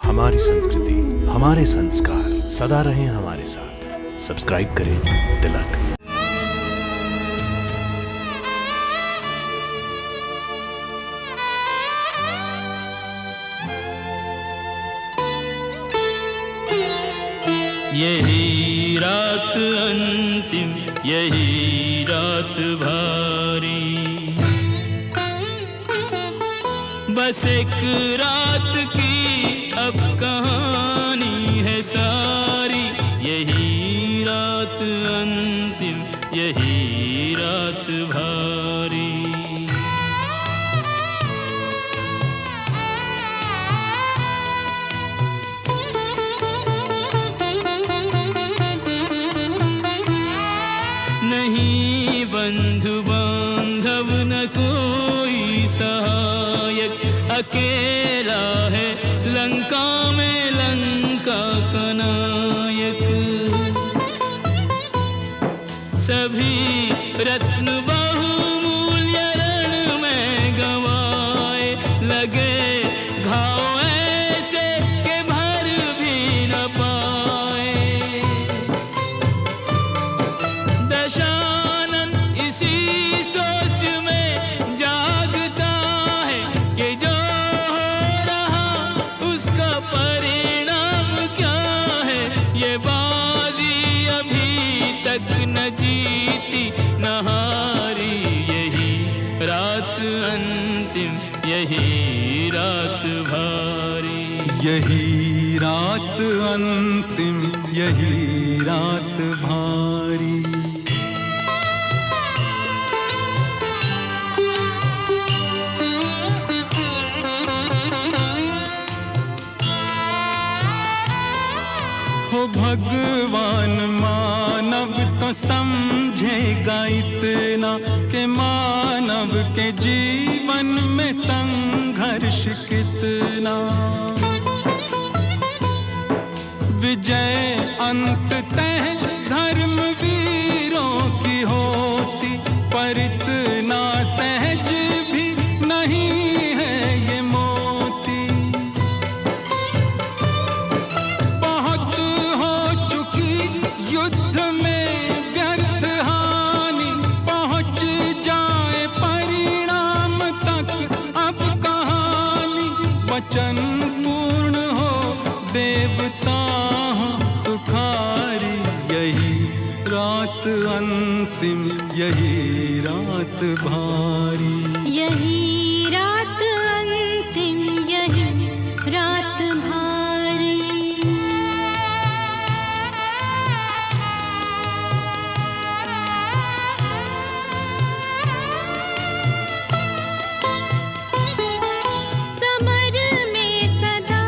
हमारी संस्कृति, हमारे संस्कार सदा रहें हमारे साथ। सब्सक्राइब करें तिलक। यही रात अंतिम, यही रात भारी, बस एक रात की अब कहानी है सारी। यही रात अंतिम, यही रात भारी। नहीं बंधु बांधव न कोई सहायक, अकेला है लंका में लंका का नायक। सभी रत्न बहुमूल्य रण में गंवाए, लगे घाव ऐसे के भर भी न पाए। दशानन इसी सोच में जागता है कि जो हो रहा उसका परिणाम क्या है। ये बाजी अभी तक न जीती न हारी। यही रात अंतिम, यही रात भारी। यही रात अंतिम, यही रात भारी। हो भगवान मानव तो समझेगा इतना कि मानव के जीवन में संघर्ष कितना। विजय अंततः धर्म वीरों की होती, पर इतना सहज भी नहीं है ये मोती। बहुत हो चुकी युद्ध में व्यर्थ हानि, पहुंच जाए परिणाम तक अब कहानी। वचन पूर्ण हो देवता सुखारी। यही रात अंतिम, यही रात भारी। यही रात अंतिम, यही रात भारी। समर में सदा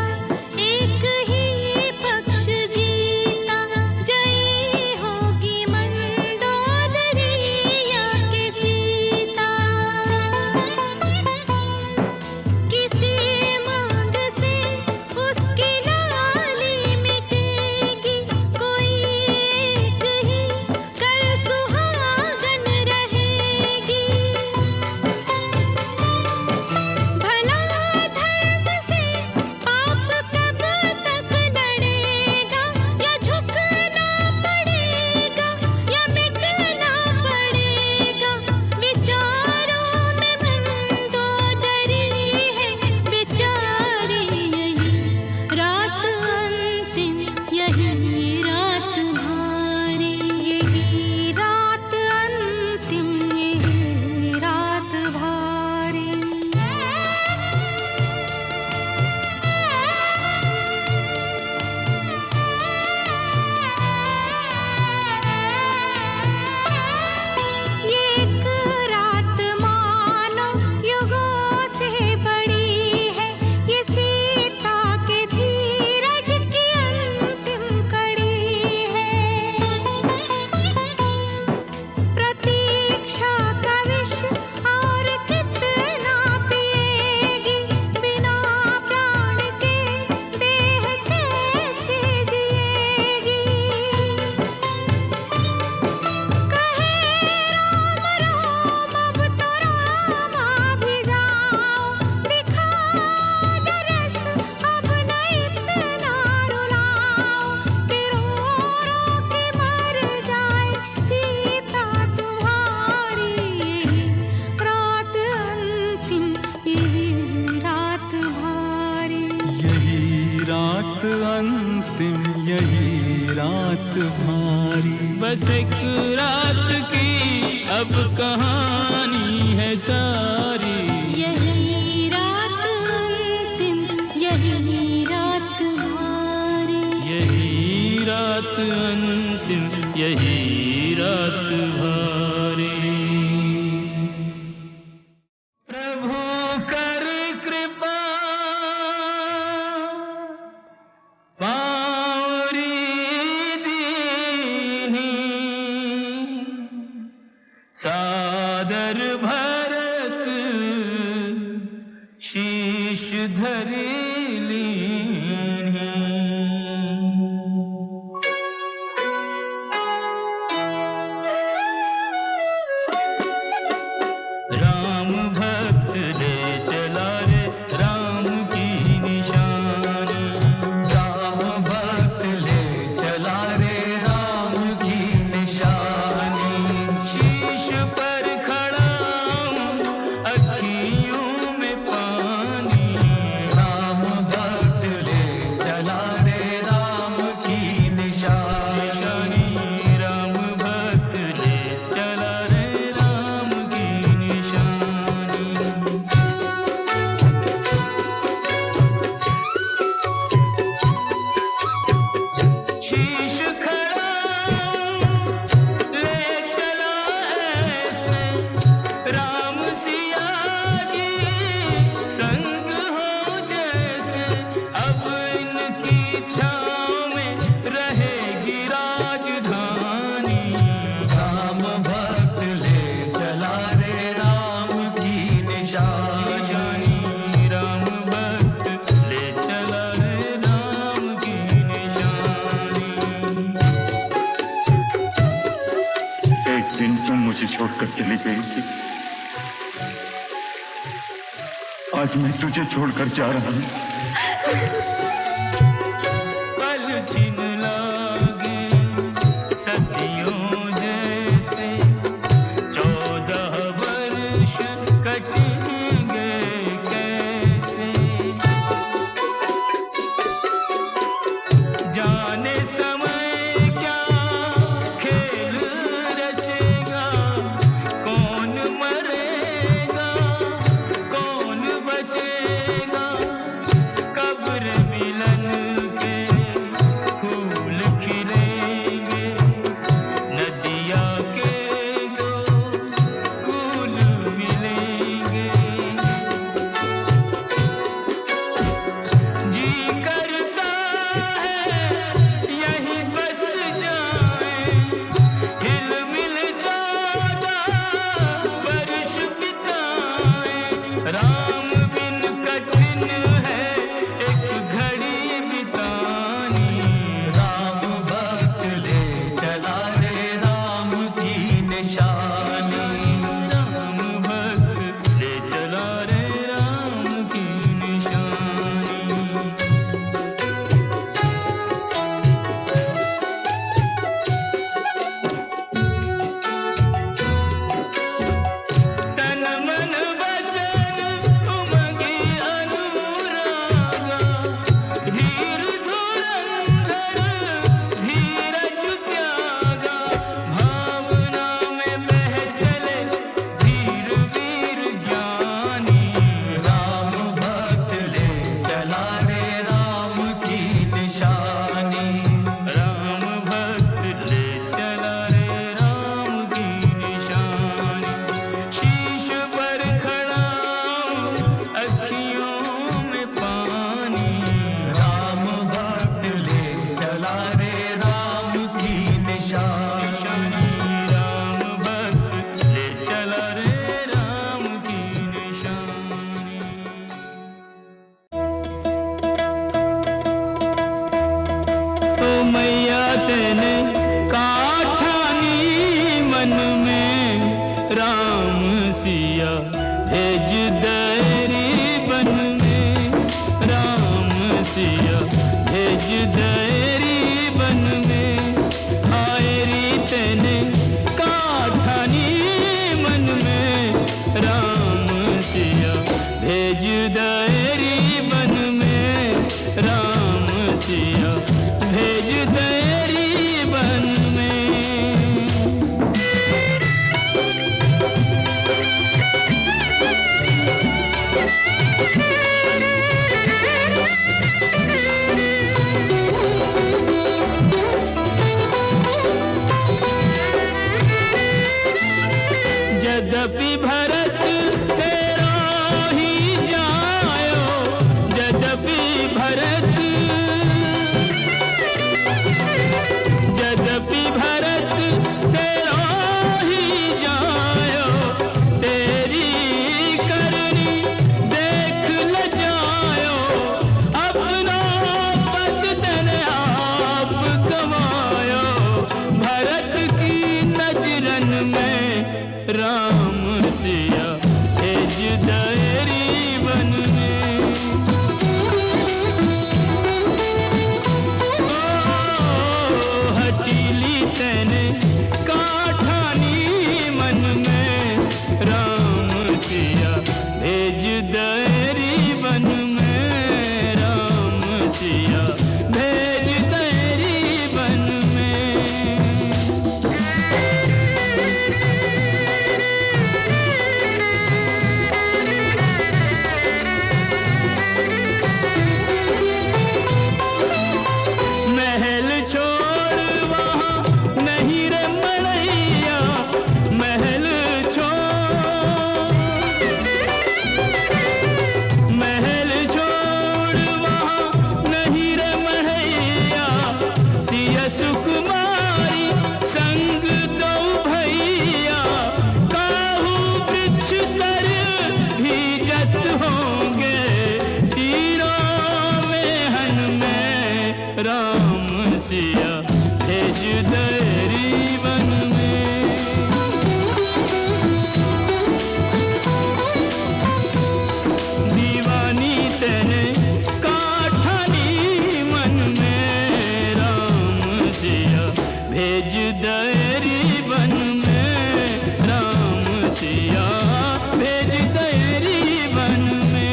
एक ही पक्ष जीता, जयी होगी मंदोदरी या के सीता। अंतिम यही रात भारी। बस एक रात की अब कहानी है सारी। यही रात अंतिम यही रात भारी। यही रात अंतिम यही रात भारी। प्रभु कर कृपा पावरी दीनी। सादर भरत शीश धरी लीनी। राम भक्त ले चला रे राम की निशानी। राम भक्त ले चला रे राम की निशानी। शीश पर खड़ा हूँ अखियों में पानी। राम भक्त ले चला रे राम की निशानी। राम भक्त ले चला रे राम की निशानी। शीश खड़ा ले चला ऐसे राम सिया जी संग हो जैसे। अब इनकी छाँव में रहेगी राजधानी। राम भक्त ले चला रे राम की निशानी। राम भक्त ले चला रे राम की निशानी। एक दिन तुम मुझे छोड़कर चली गई थी, आज मैं तुझे छोड़कर जा रहा हूँ। पल छिन लागे सदियों जैसे। 14 वर्ष कटेंगे कैसे। जाने समय क्या खेल रचेगा। कौन मरेगा कौन बचेगा। कब्र मिलन पे फूल खिलेंगे। नदिया के दो फूल मिलेंगे। जी करता है यहीं बस जाएं। हिल मिल 14 वर्ष बिताएं। राम बिन कठिन है एक घड़ी बितानी। राम भक्त ले चला रे राम की निशानी। राम भक्त ले चला रे राम की निशानी। तन मन वचन उमगी अनुरागा। धीर धुरंधर धीरज त्यागा। भावना में बह चले धीर वीर ज्ञानी। राम भक्त ले चला रे राम की निशानी। राम भक्त ले चला रे राम की निशानी। शीश पर खड़ा हूँ अखियों में पानी। राम भक्त ले चला रे राम की निशानी। राम भक्त ले चला रे राम की निशानी। ओ मैया तेने काठानी मन में राम सिया भेज दरी बन में। राम सिया भेज दरी बन में। आए री तेने काठानी मन में राम सिया भेज दरी बन में। राम सिया राम सिया भेज दरी वन में। दीवानी तेने काठानी मन में राम सिया भेज दरी वन में राम सिया भेज दरी वन में।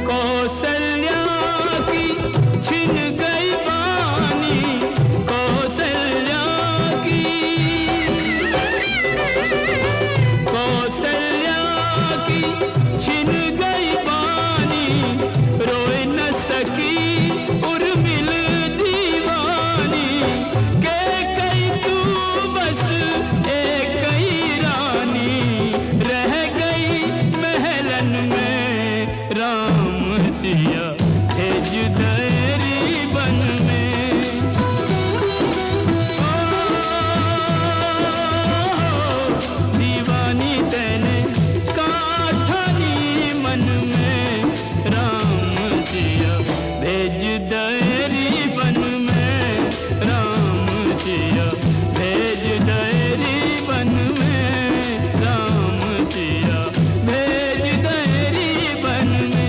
कौशल्या की छिन गई बानी, कौशल्या की, कौशल्या की छिन गई बानी, रोए न सकी उर्मिल दीवानी, के कई तू बस एक कई रानी, रह गई महलन में राम सिया भेज दरी वन में। दीवानी तेने काठानी मन में राम सिया भेज दरी वन में राम सिया भेज दरी वन में राम सिया भेज दरी वन में।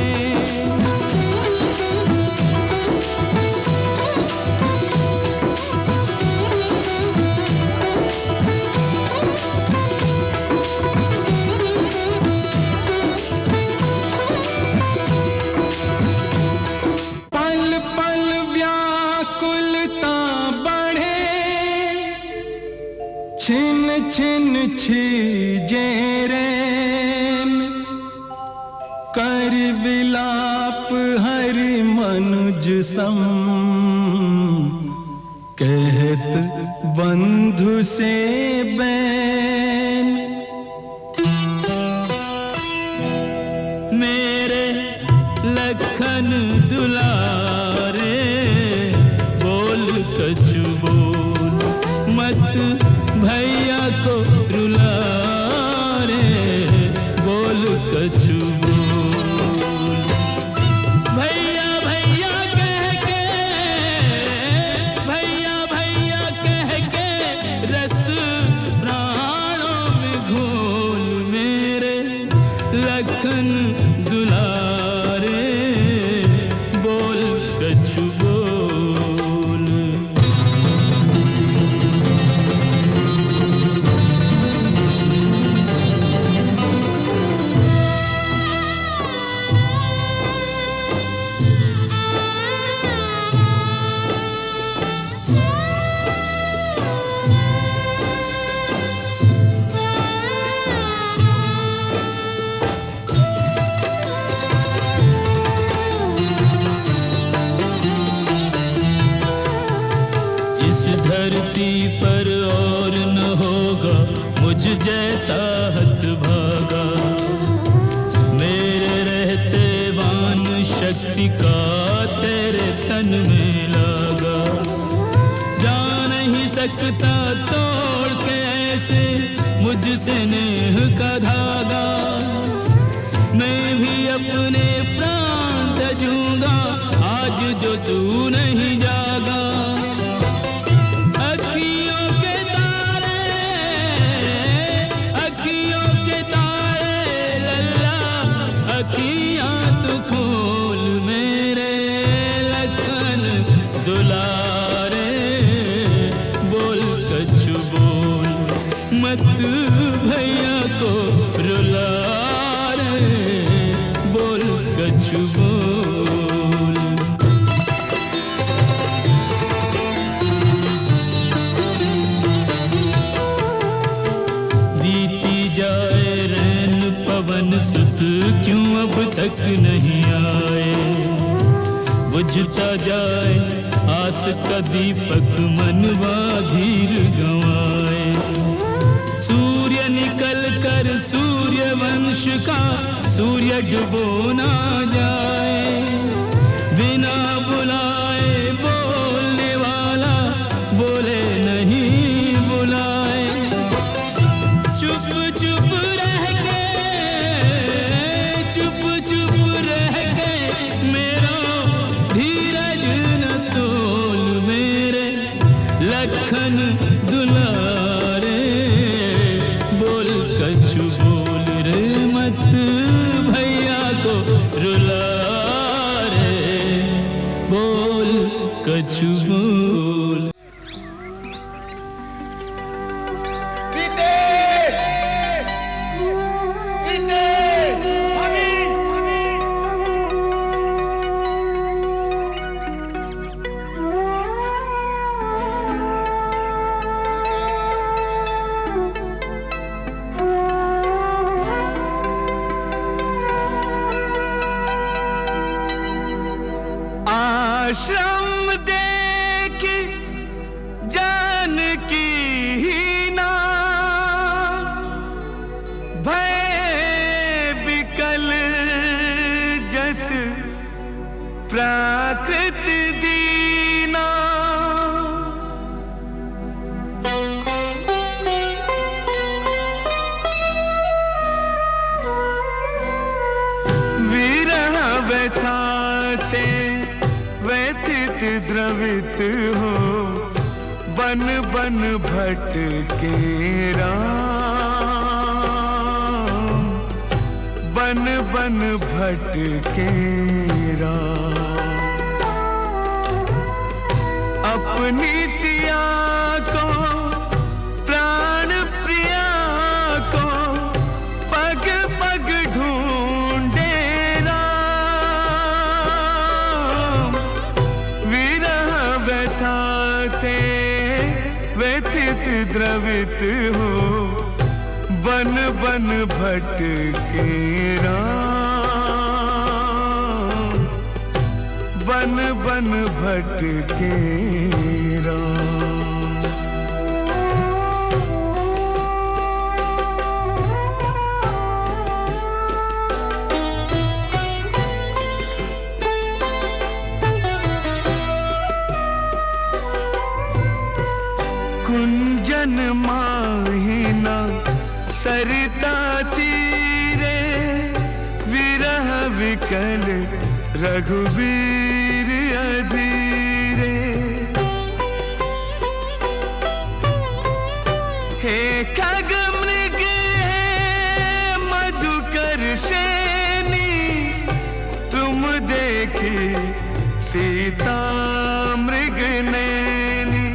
पल पल व्याकुलता बढ़े, छिन छिन छीजे रैन, कर विलाप हरि मनुज सम, कहत बंधु से बैन। मेरे लखन दुलारे बोल कछु बोल, मत भैया को रुला रे बोल कछु बोल। भैया भैया कह के, भैया भैया कह के रस प्राणों में घोल, मेरे लखन दुलारे बोल कछु बोल। इस धरती पर और न होगा मुझ जैसा हतभागा, मेरे रहते वान शक्ति का तेरे तन में लागा। जा नहीं सकता तोड़ के ऐसे मुझसे नेह का धागा, मैं भी अपने प्राण तजूंगा आज जो तू नहीं जागा। अखियों के तारे, अखियों के तारे लल्ला, अखियां तू खोल मेरे लखन दुलारे बोल कछु बोल, मत भैया को रुला रे बोल कछु बोल। बीती जाए रैन पवन सुत क्यों अब तक नहीं आए, बुझता जाए आस का दीपक मनवा धीर गंवाए। सूर्य निकल कर सूर्य वंश का सूर्य डुबो ना जाए, कछु बोल। आश्रम देखी जानकी ही ना भय विकल जस प्राकृत दीना। विरह व्यथा से व्यथित द्रवित हो बन बन भटके राम, बन बन भटके राम। अपनी सिया को प्राण प्रिया को पग पग ढूंढे राम। विरह व्यथा से व्यथित द्रवित हो बन बन भटके राम, बन बन भटके राम। कुंजन माहिना सरिता तीरे विरह विकल रघुवीर अधीरे। हे खग मृग हे मधुकर शेनी तुम देखी सीता मृग नैनी।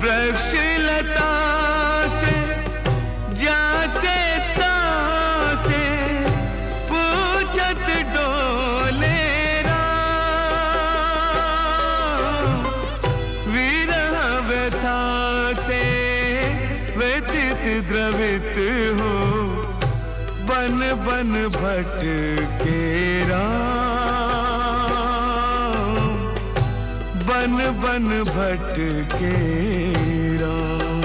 वृक्षलता से जासे तासे पूछत डोले राम। विरह व्यथा से व्यथित द्रवित हो बन बन भटके राम, बन बन भटके राम।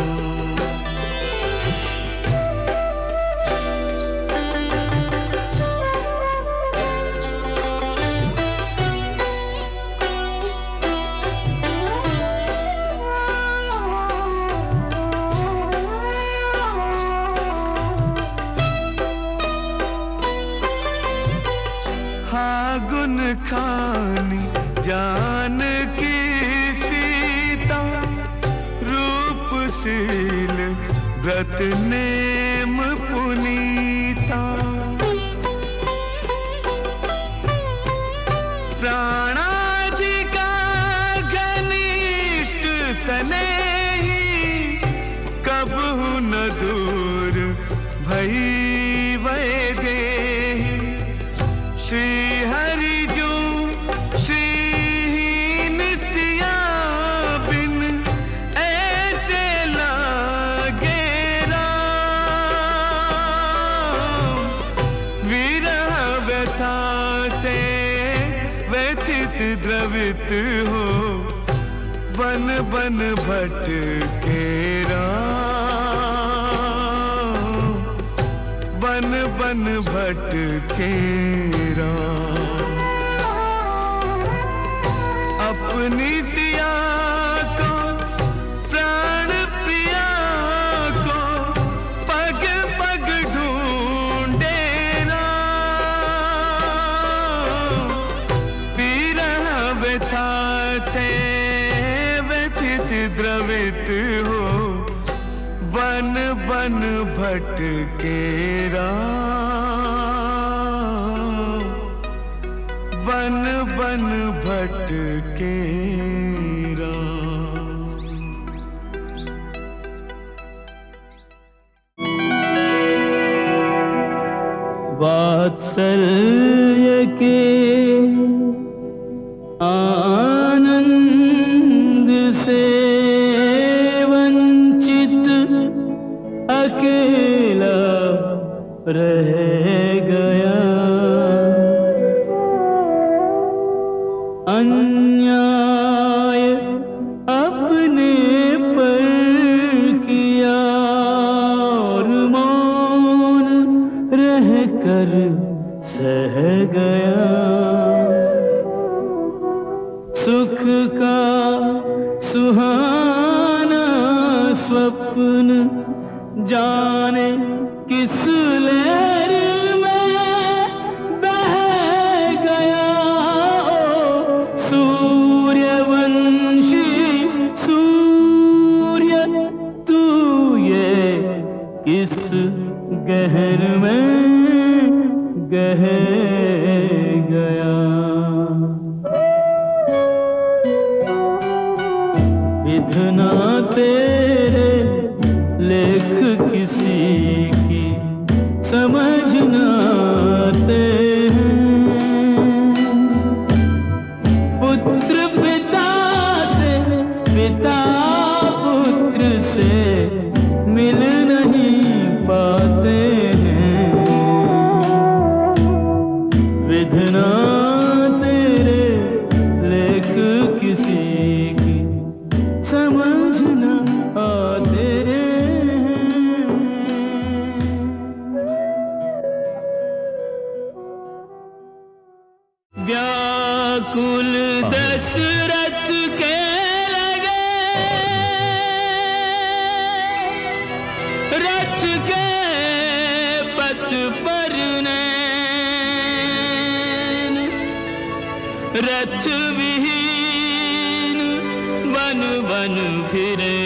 गुन खानी जानकी सीता रूपशील व्रत नेम पुनीता। प्राणाजी का घनिष्ठ स्नेही कबहु न दूर भई वैदेही। श्री हरि जो श्रीहीन सिया बिन ऐसे लागे राम। विरह व्यथा से व्यथित द्रवित हो बन बन भटके राम, बन बन भटके राम। अपनी सिया को प्राण प्रिया को पग पग ढूंढे राम। विरह व्यथा से व्यथित द्रवित हो बन बन भटके राम, बन बन भटके राम। वात्सल्य के आनंद से वंचित अकेला रह गया, अन्याय अपने पर किया और मौन रह कर सह गया। सुख का सुहाना स्वप्न जाने किस लहर में बह गया। ओ सूर्यवंशी सूर्य, तू ये किस गहर में गह गया। विधना तेरे लेख किसी की समझ न आते हैं। पुत्र पिता से, पिता पुत्र से मिल नहीं पाते हैं। विधना तेरे लेख किसी की समझ न आते हैं। व्याकुल दशरथ के लगे रथ के पथ पर नैन, रथ विहीन बन बन फिरे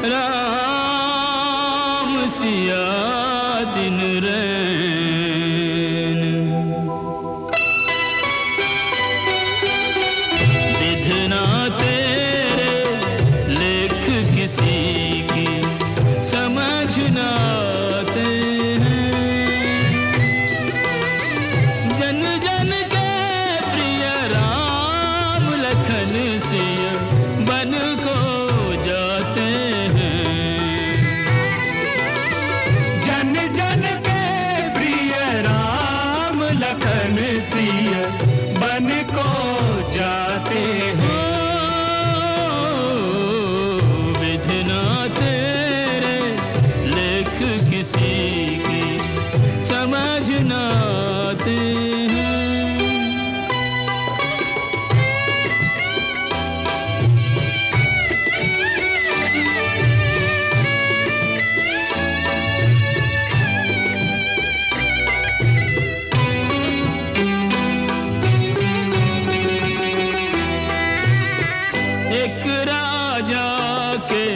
राम सिया दिन रैन। विधना तेरे लेख किसी की समझ न आते हैं। जन जन के प्रिय राम लखन सिया बन को जाते हैं। जन जन के प्रिय राम लखन सिया बन को जाते हैं। विधना तेरे लेख किसी की समझ न आते हैं। एक राजा के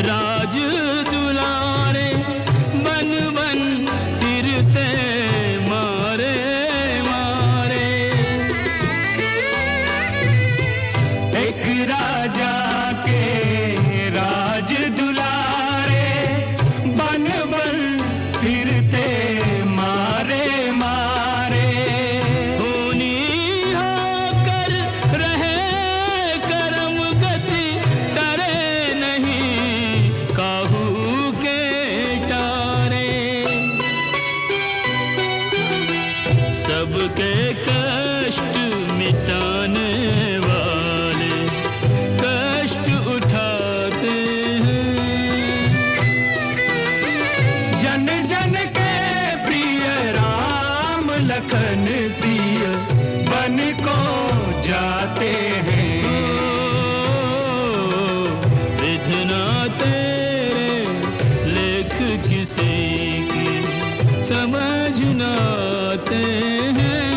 राज दुलारे बन बन फिरते मारे मारे। एक राजा के राज दुलारे बन बन फिरते मारे मारे। होनी होकर रहे करम गति, डरे नहीं काहू के टारे। सबके कष्ट मिटाने वाले कष्ट उठाते हैं। जन जन के प्रिय राम लखन सिया बन को जाते हैं। विधना तेरे लेख किसी की समझ न आते हैं।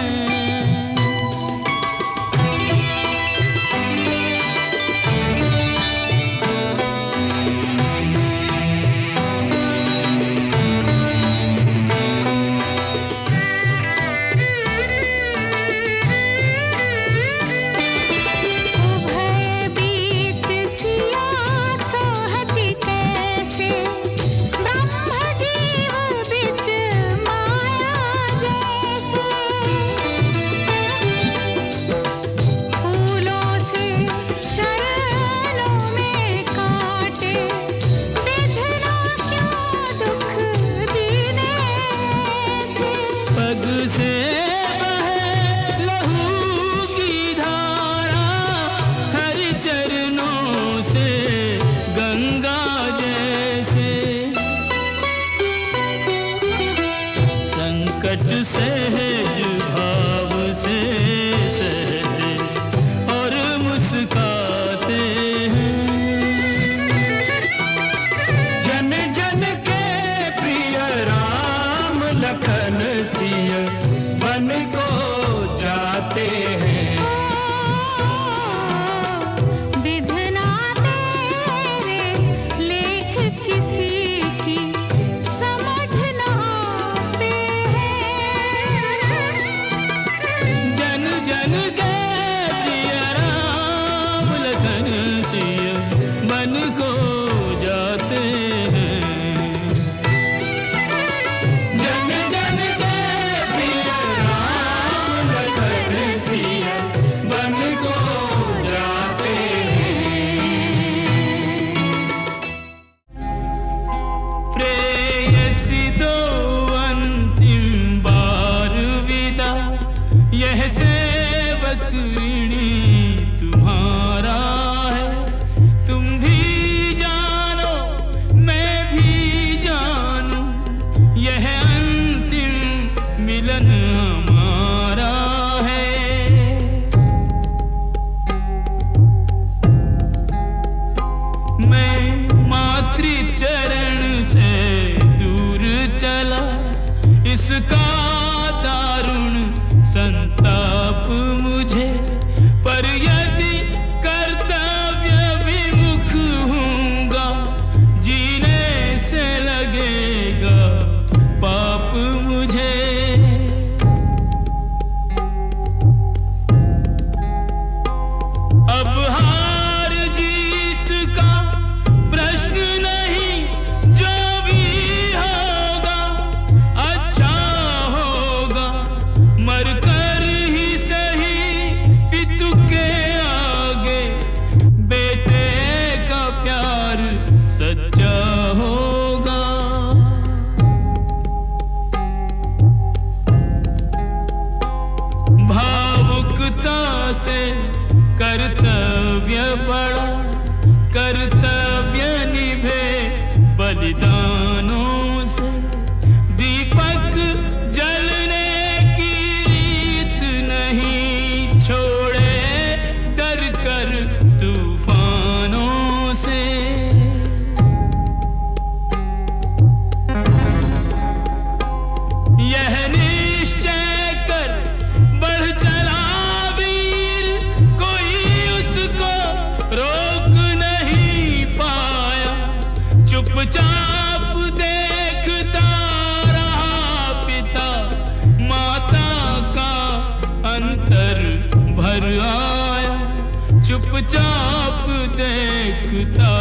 यह सेवक ऋणी तुम्हारा है। तुम भी जानो मैं भी जानूं, यह अंतिम मिलन हमारा है। मैं मातृ चरण से दूर चला, इसका दारुण संताप मुझे, पर यदि कर्तव्य विमुख हूँगा, जीने से लगेगा पाप मुझे। अब हार जीत का प्रश्न नहीं, जो भी होगा अच्छा होगा, मरकर ही सही पितु के आगे, बेटे का प्यार सच्चा होगा। भावुकता से कर्तव्य पड़ा, कर्तव्य निभे बलिदानों से। दीपक जलने की रीत नहीं, छोड़े डर कर तूफानों से। यह निश्चय कर बढ़ चला वीर, कोई उसको रोक नहीं पाया। चुपचाप देखता रहा पिता, माता का अंतर भर आया। चुपचाप देखता